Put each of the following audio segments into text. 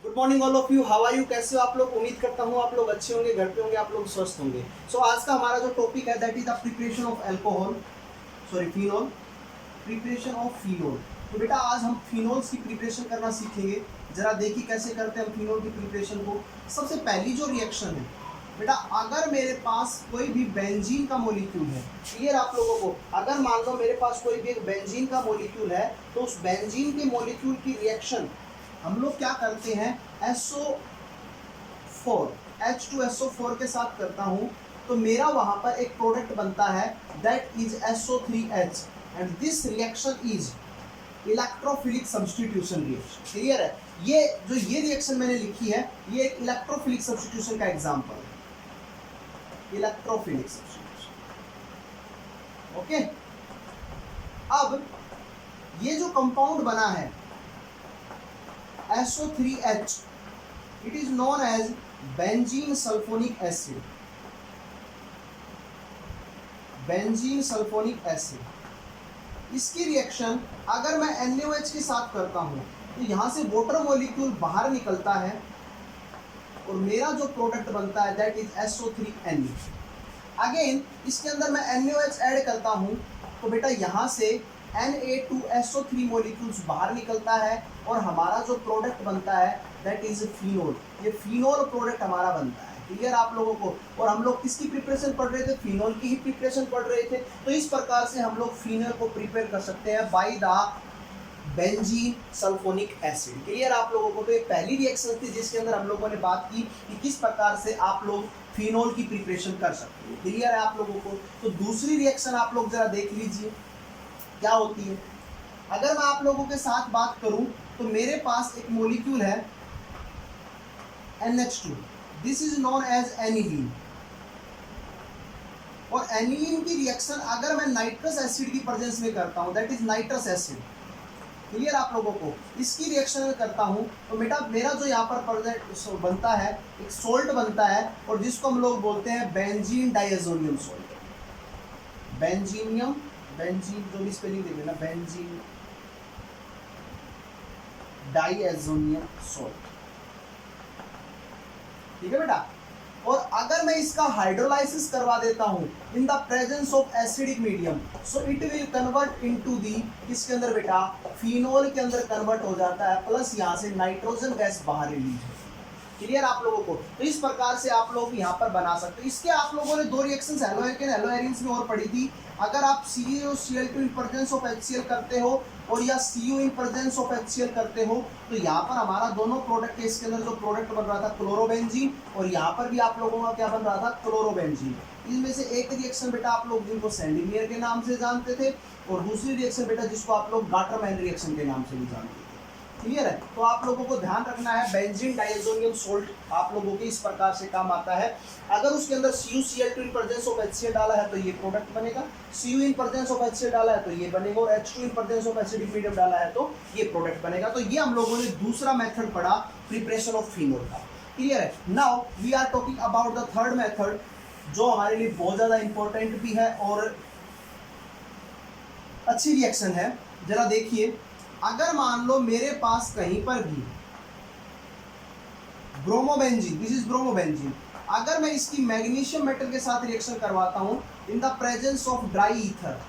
Good morning all of you, how are you, कैसे हो आप लोग। उम्मीद करता हूँ आप लोग अच्छे होंगे, घर पे होंगे, आप लोग स्वस्थ होंगे। सो आज का हमारा जो टॉपिक है that is the preparation of alcohol, sorry phenol, preparation of phenol. तो बेटा आज हम फिनोल्स की प्रिपरेशन करना सीखेंगे। जरा देखिए कैसे करते हैं हम फिनोल की प्रिपरेशन को। सबसे पहली जो रिएक्शन है बेटा, अगर मेरे पास कोई भी बेंजीन का मॉलिक्यूल है, क्लियर आप लोगों को, अगर मान लो मेरे पास कोई भी एक बेंजीन का मॉलिक्यूल है तो उस बेंजीन के मॉलिक्यूल की रिएक्शन हम लोग क्या करते हैं, SO4 H2SO4 के साथ करता हूं तो मेरा वहां पर एक प्रोडक्ट बनता है that is SO3H and this reaction is electrophilic substitution reaction. Clear है। ये रिएक्शन मैंने लिखी है, ये एक इलेक्ट्रोफिलिक सब्स्टिट्यूशन का एग्जांपल है, इलेक्ट्रोफिलिक सब्स्टिट्यूशन। ओके, अब ये जो कंपाउंड बना है SO3H, it is known as benzene sulfonic acid, benzene sulphonic acid. इसकी रिएक्शन अगर मैं NaOH के साथ करता हूं तो यहां से वाटर मॉलिक्यूल बाहर निकलता है और मेरा जो प्रोडक्ट बनता है दैट इज SO3Ne। अगेन इसके अंदर मैं NaOH ऐड करता हूं तो बेटा यहां से Na2SO3 मॉलिक्यूल्स बाहर निकलता है और हमारा जो प्रोडक्ट बनता है दैट इज फिनोल। ये फिनोल प्रोडक्ट हमारा बनता है। क्लियर आप लोगों को। और हम लोग किसकी प्रिपरेशन पढ़ रहे थे, फिनोल की ही प्रिपरेशन पढ़ रहे थे। तो इस प्रकार से हम लोग फिनोल को प्रिपेयर कर सकते हैं by the benzene sulphonic acid. Clear आप लोगों को। तो ये पहली रिएक्शन थी जिसके अंदर हम लोगों ने बात की कि किस प्रकार से आप लोग फिनोल की प्रिपरेशन कर सकते हैं। क्लियर है आप लोगों को। तो दूसरी रिएक्शन आप लोग जरा देख लीजिए क्या होती है। अगर मैं आप लोगों के साथ बात करूं तो मेरे पास एक मॉलिक्यूल है NH2, this is known as aniline. और एनिलीन की रिएक्शन अगर मैं नाइट्रस एसिड की प्रेजेंस में करता हूं that is nitrous acid. Clear आप लोगों को। इसकी रिएक्शन में करता हूं तो बेटा मेरा जो यहाँ पर बनता है एक सोल्ट बनता है और जिसको हम लोग बोलते हैं बेंजीन डाइएजोनियम सोल्ट। बेंजीनियम, बेंजीन जो भी स्पेलिंग देख लेना, बेंजीन डाइएजोनियम सोल्ट। ठीक है बेटा। और अगर मैं इसका हाइड्रोलाइसिस करवा देता हूं in the presence of acidic medium so it will convert into the, इसके अंदर बेटा फिनोल के अंदर कन्वर्ट हो जाता है, प्लस यहां से नाइट्रोजन गैस बाहर रिलीज होती है। क्लियर आप लोगों को। तो इस प्रकार से आप लोग यहाँ पर बना सकते हो। इसके आप लोगों ने दो रिएक्शंस हेलोएल्केन हेलोएरिन्स में और पढ़ी थी। अगर आप CuCl2 in presence of HCl करते हो और या Cu in presence of HCl करते हो तो यहाँ पर हमारा दोनों प्रोडक्ट, इसके अंदर जो प्रोडक्ट बन रहा था क्लोरोबेंजीन और यहाँ पर भी आप लोगों का क्या बन रहा था, क्लोरोबेंजीन। इनमें से एक रिएक्शन बेटा आप लोग जिनको सैंडिमियर के नाम से जानते थे और दूसरी रिएक्शन बेटा जिसको आप लोग गाटरमैन रिएक्शन के नाम से भी जानते थे। क्लियर है। तो आप लोगों को ध्यान रखना है बेंजीन डाइएजोनियम सोल्ट आप लोगों के इस प्रकार से काम आता है। अगर उसके अंदर CuCl2 in presence of HCl डाला है तो ये प्रोडक्ट बनेगा, Cu in presence of HCl डाला है तो ये बनेगा और H2 in presence of acidic medium डाला है तो ये प्रोडक्ट बनेगा। तो ये हम लोगों ने दूसरा मेथड पढ़ा प्रिपरेशन ऑफ फिनोल का। क्लियर है। Now we are talking about the third method जो हमारे लिए बहुत ज्यादा इंपॉर्टेंट भी है और अच्छी रिएक्शन है। जरा देखिए, अगर मान लो मेरे पास कहीं पर भी ब्रोमोबेंजीन, दिस इज ब्रोमोबेंजीन, अगर मैं इसकी मैग्नीशियम मेटल के साथ रिएक्शन करवाता हूं in the presence of dry ether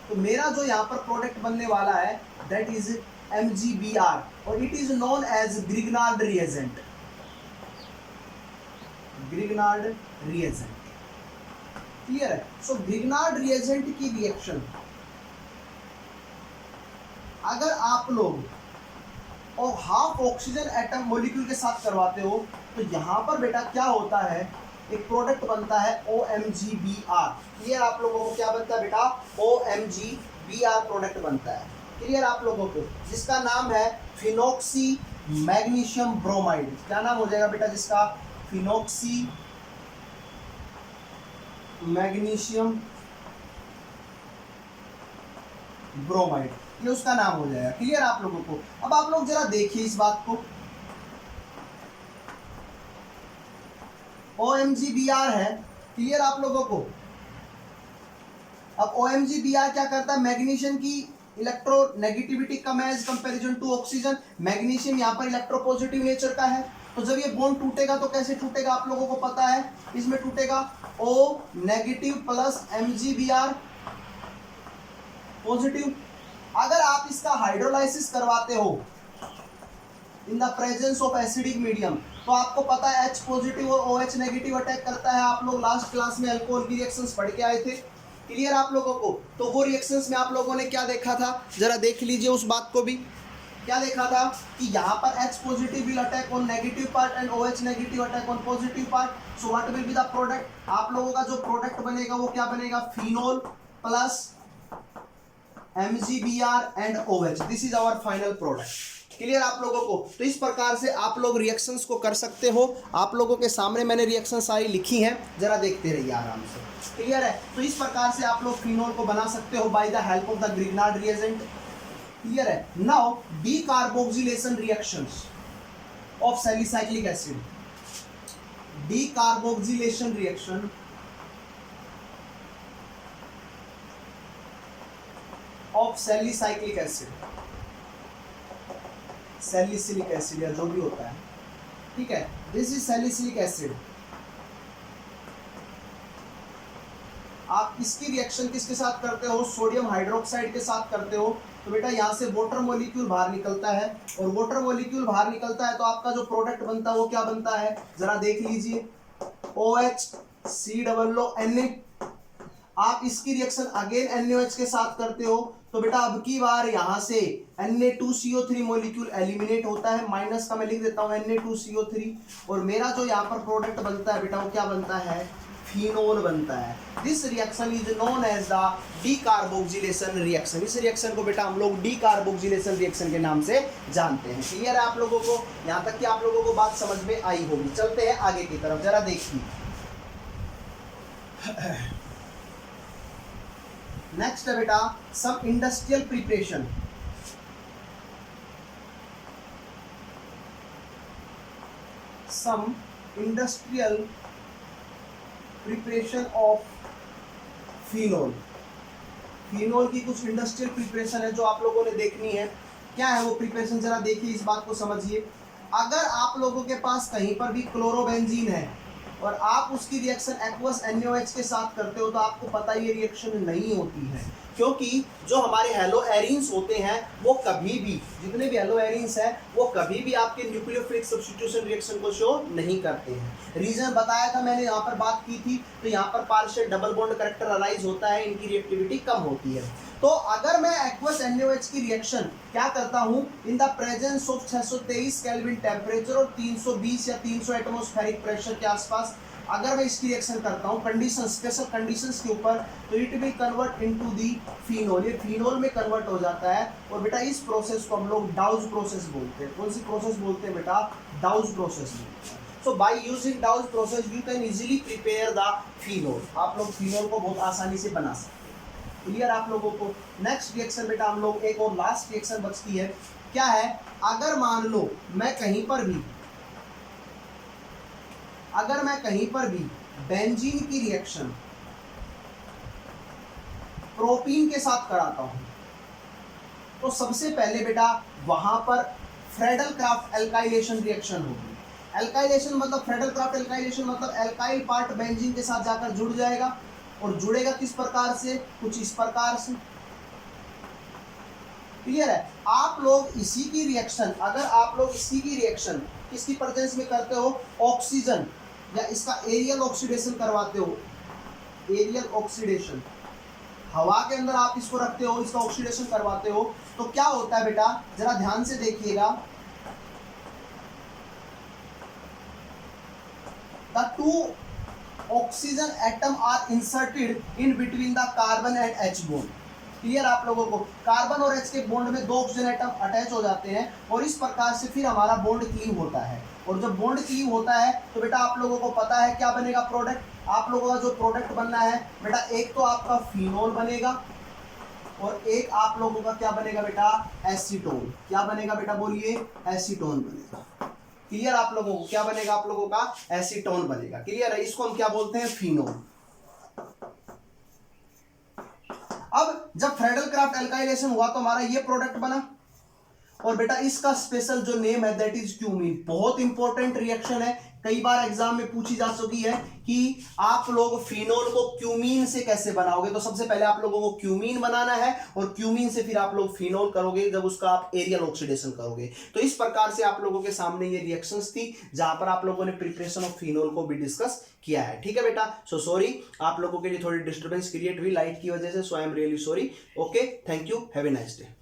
तो मेरा जो यहाँ पर प्रोडक्ट बनने वाला है दैट इज MgBr और it is known as Grignard reagent. Grignard reagent. Clear है। सो ग्रिग्नार्ड रिएजेंट की रिएक्शन अगर आप लोग और हाफ ऑक्सीजन एटम मॉलिक्यूल के साथ करवाते हो तो यहां पर बेटा क्या होता है, एक प्रोडक्ट बनता है OMgBr। क्लियर आप लोगों को क्या बनता है बेटा, OMgBr प्रोडक्ट बनता है। क्लियर आप लोगों को, जिसका नाम है फिनोक्सी मैग्नीशियम ब्रोमाइड। क्या नाम हो जाएगा बेटा जिसका, फिनोक्सी मैग्नीशियम ब्रोमाइड, ये उसका नाम हो जाएगा। क्लियर आप लोगों को। अब आप लोग जरा देखिए इस बात को, OMgBr है। क्लियर आप लोगों को। अब OMgBr क्या करता है, मैग्नीशियम की इलेक्ट्रोनेगेटिविटी कम है as comparison to oxygen. Magnesium यहाँ पर इलेक्ट्रोपॉजिटिव नेचर का है, तो जब ये बॉन्ड टूटेगा तो कैसे टूटेगा आप लोगों को पता है, इसमें टूटेगा O negative plus MgBr positive. अगर आप इसका हाइड्रोलाइसिस करवाते हो इन the presence of acidic medium, तो आपको पता है H पॉजिटिव और OH नेगेटिव अटैक करता है। आप लोग लास्ट क्लास में अल्कोहल की रिएक्शंस पढ़ के आए थे, क्लियर आप लोगों को। तो वो रिएक्शंस में आप लोगों ने क्या देखा था, जरा देख लीजिए उस बात को भी। क्या देखा था कि यहाँ पर H positive will attack on negative part and OH negative attack on positive part. So what will be the product, आप लोगों का जो प्रोडक्ट बनेगा वो क्या बनेगा, phenol plus MgBr and OH, this is our final product. Clear आप लोगों को। तो इस प्रकार से आप लोग रिएक्शंस को कर सकते हो। आप लोगों के सामने मैंने रिएक्शन सारी लिखी हैं, जरा देखते रहिए आराम से, क्लियर है। तो इस प्रकार से आप लोग फिनोल को बना सकते हो by the help of the Grignard reagent, clear है। Now decarboxylation reactions of salicylic acid, decarboxylation reaction of salicylic acid, salicylic acid या जो भी होता है, ठीक है, दिस इज सैलिसिलिक एसिड। आप इसकी रिएक्शन किसके साथ करते हो, सोडियम हाइड्रोक्साइड के साथ करते हो। तो बेटा यहाँ से वाटर मॉलिक्यूल बाहर निकलता है, और वाटर मॉलिक्यूल बाहर निकलता है तो आपका जो प्रोडक्ट बनता है वो क्या बनता है, जरा देख लीजिए, OHCOO Na। आप इसकी रिएक्शन अगेन NaOH के साथ करते हो, तो बेटा अब की बार यहाँ से Na2CO3 मॉलिक्यूल एलिमिनेट होता है, माइनस का मैं लिख देता हूँ Na2CO3, और मेरा जो यहाँ पर प्रोडक्ट बनता है बेटा वो क्या बनता है, फिनोल बनता है। This reaction is known as the decarboxylation reaction. इस रिएक्शन को बेटा हम लोग डीकार्बोक्सिलेशन रिएक्शन के नाम से जानते हैं। क्लियर है आप लोगों को, यहाँ तक कि आप लोगों को बात समझ में आई होगी। चलते हैं आगे की तरफ, जरा देखिए। नेक्स्ट है बेटा some industrial preparation, some industrial preparation of phenol. Phenol की कुछ इंडस्ट्रियल प्रिपरेशन है जो आप लोगों ने देखनी है। क्या है वो प्रिपरेशन, जरा देखिए, इस बात को समझिए। अगर आप लोगों के पास कहीं पर भी क्लोरोबेंजीन है और आप उसकी रिएक्शन एक्वस NaOH के साथ करते हो, तो आपको पता ये रिएक्शन नहीं होती है, क्योंकि जो हमारे हेलो एरिन्स होते हैं वो कभी भी, जितने भी हेलो एरिन्स हैं वो कभी भी आपके न्यूक्लियोफिलिक सब्स्टिट्यूशन रिएक्शन को शो नहीं करते हैं। रीजन बताया था मैंने, यहाँ पर बात की थी। तो यहाँ पर partial double bond character arise होता है, इनकी रिएक्टिविटी कम होती है। तो अगर मैं एक्वस NaOH की रिएक्शन क्या करता हूँ इन the presence of 623 kelvin temperature और 320 या 300 एटमॉस्फेरिक प्रेशर के आसपास, अगर मैं इसकी रिएक्शन करता हूँ कंडीशन, स्पेशल कंडीशंस के ऊपर, तो it will convert into the phenol, ये फिनोल में कन्वर्ट हो जाता है। और बेटा इस प्रोसेस को हम लोग डाउज प्रोसेस बोलते हैं। कौन सी प्रोसेस बोलते हैं बेटा, डाउज प्रोसेस बोलते हैं। So by using Dow's process you can easily prepare the phenol. आप लोग फिनोल को बहुत आसानी से बना सकते हैं। क्लियर आप लोगों को। नेक्स्ट रिएक्शन बेटा हम लोग, एक और लास्ट रिएक्शन बचती है। क्या है, अगर मान लो मैं कहीं पर भी, अगर मैं कहीं पर भी बेंजीन की रिएक्शन प्रोपीन के साथ कराता हूं, तो सबसे पहले बेटा वहां पर फ्रेडल क्राफ्ट एल्काइलेशन रिएक्शन होगी। एल्काइलेशन मतलब, फ्रेडल क्राफ्ट एल्काइलेशन मतलब एल्काइल पार्ट बेंजीन के साथ जाकर जुड़ जाएगा, और जुड़ेगा किस प्रकार से, कुछ इस प्रकार से। क्लियर है। आप लोग इसी की रिएक्शन, अगर आप लोग इसी की रिएक्शन किसकी प्रेजेंस में करते हो, ऑक्सीजन या इसका एरियल ऑक्सीडेशन करवाते हो, एरियल ऑक्सीडेशन, हवा के अंदर आप इसको रखते हो, इसका ऑक्सीडेशन करवाते हो, तो क्या होता है बेटा, जरा ध्यान से देखिएगा। The two oxygen atom are inserted in between the carbon and H bond. Clear आप लोगों को, कार्बन और H के बॉन्ड में 2 ऑक्सीजन एटम अटैच हो जाते हैं, और इस प्रकार से फिर हमारा बॉन्ड क्लीव होता है। और जब बॉन्ड क्लीव होता है तो बेटा आप लोगों को पता है क्या बनेगा प्रोडक्ट, आप लोगों का जो प्रोडक्ट बनना है बेटा, एक तो आपका फिनोल बनेगा, और एक आप लोगों का क्या बनेगा बेटा, एसीटोन। क्या बनेगा बेटा, बोलिए, एसीटोन बनेगा। क्लियर आप लोगों को, क्या बनेगा आप लोगों का, एसीटोन बनेगा। क्लियर है। इसको हम क्या बोलते हैं, फिनोल। अब जब फ्रेडल क्राफ्ट एल्काइलेशन हुआ तो हमारा ये प्रोडक्ट बना, और बेटा इसका स्पेशल जो नेम है दैट इज क्यूमीन। बहुत इंपॉर्टेंट रिएक्शन है, कई बार एग्जाम में पूछी जा चुकी है कि आप लोग फिनोल को क्यूमीन से कैसे बनाओगे। तो सबसे पहले आप लोगों को क्यूमीन बनाना है और क्यूमीन से फिर आप लोग फिनोल करोगे जब उसका आप एरियल ऑक्सीडेशन करोगे। तो इस प्रकार से आप लोगों के सामने ये रिएक्शंस थी जहां पर आप लोगों ने प्रिपरेशन ऑफ फिनोल को भी डिस्कस किया है। ठीक है बेटा, सो सॉरी आप लोगों के लिए थोड़ी डिस्टर्बेंस क्रिएट हुई लाइट की वजह से, so I am really sorry. Okay, thank you, have a nice day.